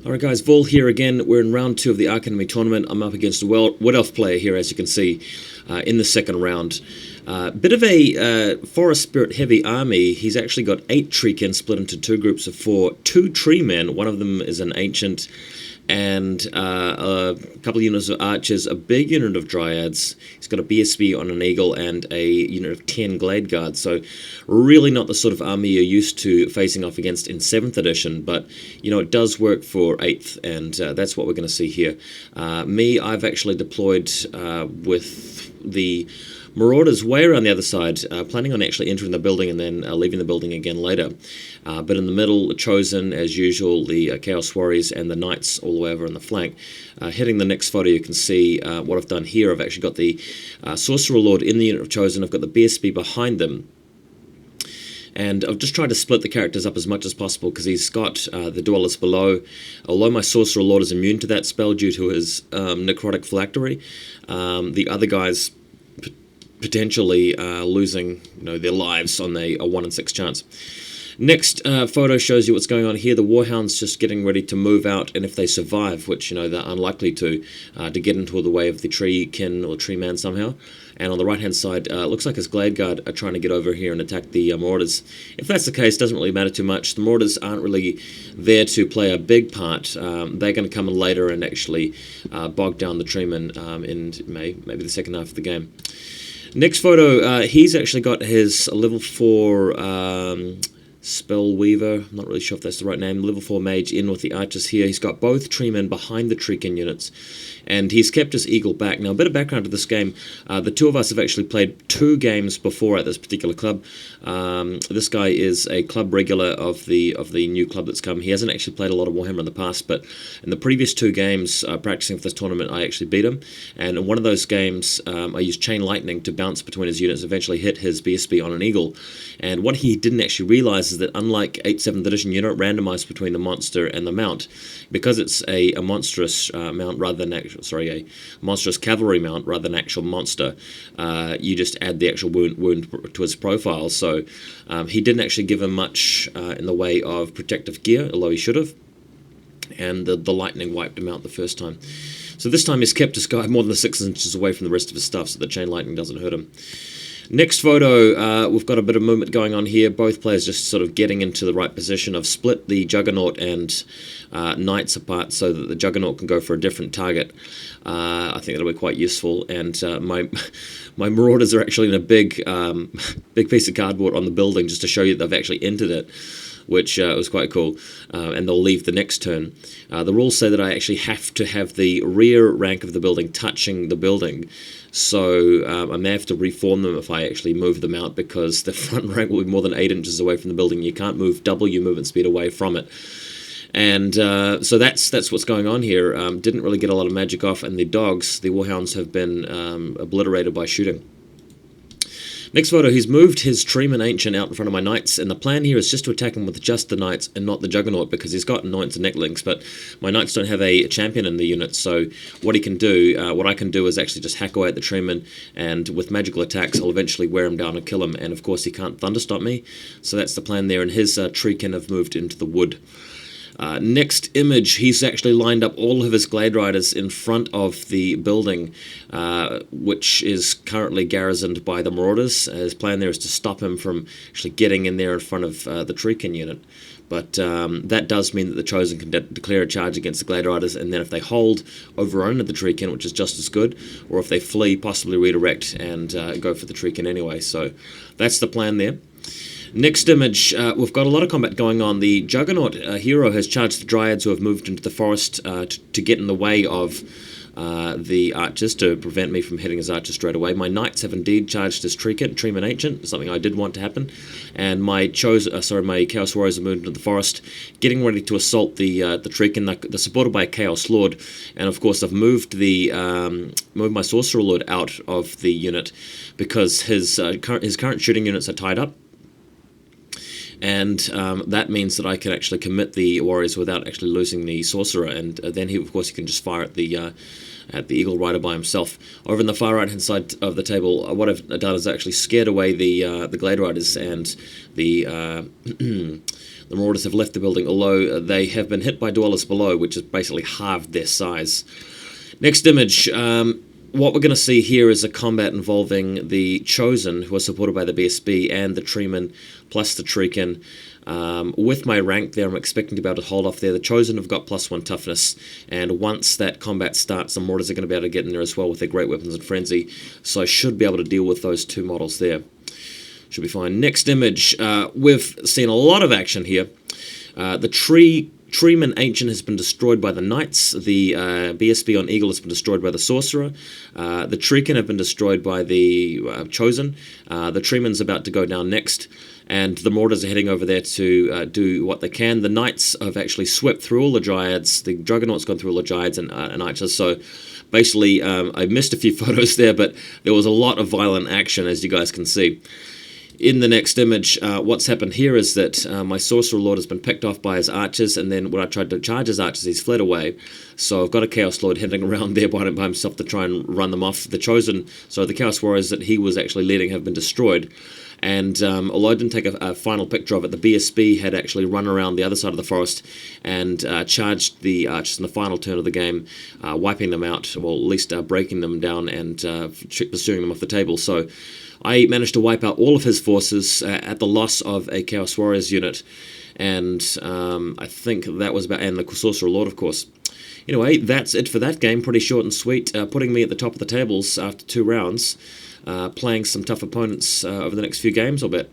Alright guys, Vol here again. We're in round 2 of the Archenemy tournament. I'm up against a Wood Elf player here, as you can see, in the second round. Bit of a Forest Spirit heavy army. He's actually got 8 Treekin split into 2 groups of 4. 2 Tree Men, one of them is an Ancient, and a couple of units of Archers, a big unit of Dryads. He's got a BSB on an Eagle and a unit of 10 Glade Guards, so really not the sort of army you're used to facing off against in 7th edition, but you know, it does work for 8th, and that's what we're going to see here. I've actually deployed with the Marauders way around the other side, planning on actually entering the building and then leaving the building again later. But in the middle, Chosen, as usual, the Chaos Warriors and the Knights all the way over on the flank. Hitting the next photo, you can see what I've done here. I've actually got the Sorcerer Lord in the unit of Chosen. I've got the BSB behind them. And I've just tried to split the characters up as much as possible because he's got the Dwellers below. Although my Sorcerer Lord is immune to that spell due to his Necrotic Phylactery, the other guys potentially losing their lives on a 1 in 6 chance. Next photo shows you what's going on here. The Warhound's just getting ready to move out, and if they survive, which they're unlikely to get into the way of the Treekin or Tree Man somehow. And on the right-hand side, it looks like his Glade Guard are trying to get over here and attack the Marauders. If that's the case, it doesn't really matter too much. The Marauders aren't really there to play a big part. They're going to come in later and actually bog down the Treemen in maybe the second half of the game. Next photo, he's actually got his level 4 Spell Weaver. I'm not really sure if that's the right name. Level 4 Mage in with the Archers here. He's got both Treemen behind the Treekin units, and he's kept his Eagle back. Now, a bit of background to this game. The two of us have actually played 2 games before at this particular club. This guy is a club regular of the new club that's come. He hasn't actually played a lot of Warhammer in the past, but in the previous 2 games practicing for this tournament, I actually beat him. And in one of those games, I used Chain Lightning to bounce between his units, eventually hit his BSB on an Eagle. And what he didn't actually realize is that unlike 8th, 7th edition, you're not randomized between the monster and the mount. Because it's a monstrous mount rather than a monstrous cavalry mount rather than actual monster, you just add the actual wound to his profile. So he didn't actually give him much in the way of protective gear, although he should have. And the lightning wiped him out the first time. So this time he's kept his guy more than 6 inches away from the rest of his stuff so the chain lightning doesn't hurt him. Next photo, we've got a bit of movement going on here. Both players just sort of getting into the right position. I've split the Juggernaut and Knights apart so that the Juggernaut can go for a different target. I think that'll be quite useful. And my Marauders are actually in a big piece of cardboard on the building just to show you that they've actually entered it, which was quite cool, and they'll leave the next turn. The rules say that I actually have to have the rear rank of the building touching the building, so I may have to reform them if I actually move them out, because the front rank will be more than 8 inches away from the building. You can't move double your movement speed away from it. And so that's what's going on here. Didn't really get a lot of magic off, and the dogs, the Warhounds, have been obliterated by shooting. Next photo, he's moved his Treeman Ancient out in front of my Knights, and the plan here is just to attack him with just the Knights and not the Juggernaut, because he's got Knights and Necklinks, but my Knights don't have a champion in the unit, so what I can do is actually just hack away at the Treeman, and with magical attacks I'll eventually wear him down and kill him, and of course he can't Thunderstop me, so that's the plan there, and his Treekin have moved into the wood. Next image, he's actually lined up all of his Glade Riders in front of the building, which is currently garrisoned by the Marauders. His plan there is to stop him from actually getting in there in front of the Treekin unit. But that does mean that the Chosen can declare a charge against the Glade Riders, and then if they hold, overrun at the Treekin, which is just as good, or if they flee, possibly redirect and go for the Treekin anyway. So that's the plan there. Next image, we've got a lot of combat going on. The Juggernaut hero has charged the Dryads who have moved into the forest to get in the way of the Archers, to prevent me from hitting his Archers straight away. My Knights have indeed charged his Treeman Ancient, something I did want to happen. And my Chaos Warriors have moved into the forest, getting ready to assault the Treekin. They're supported by a Chaos Lord, and of course I've moved my Sorcerer Lord out of the unit because his current shooting units are tied up. And that means that I can actually commit the Warriors without actually losing the Sorcerer, and then he can just fire at the Eagle Rider by himself. Over on the far right hand side of the table, what I've done is actually scared away the Glade Riders and the The Marauders have left the building, although they have been hit by Dwellers below, which has basically halved their size. Next image. What we're going to see here is a combat involving the Chosen, who are supported by the BSB, and the Treeman, plus the Treekin. With my rank there, I'm expecting to be able to hold off there. The Chosen have got +1 toughness, and once that combat starts, the Marauders are going to be able to get in there as well with their great weapons and frenzy, so I should be able to deal with those two models there. Should be fine. Next image. We've seen a lot of action here. The Treeman Ancient has been destroyed by the Knights. The BSB on Eagle has been destroyed by the Sorcerer. The Treekin have been destroyed by the Chosen. The Treeman's about to go down next. And the Marauders are heading over there to do what they can. The Knights have actually swept through all the Dryads. The Juggernaut's gone through all the Dryads and Archers. So basically, I missed a few photos there, but there was a lot of violent action, as you guys can see. In the next image, what's happened here is that my Sorcerer Lord has been picked off by his archers, and then when I tried to charge his archers, he's fled away. So I've got a Chaos Lord heading around there by himself to try and run them off. The Chosen, so the Chaos Warriors that he was actually leading have been destroyed. And although I didn't take a final picture of it, the BSB had actually run around the other side of the forest and charged the archers in the final turn of the game, wiping them out, well, at least breaking them down and pursuing them off the table. So I managed to wipe out all of his forces at the loss of a Chaos Warriors unit, and I think that was about, and the Sorcerer Lord, of course. Anyway, that's it for that game. Pretty short and sweet, putting me at the top of the tables after 2 rounds, playing some tough opponents over the next few games, I'll bet.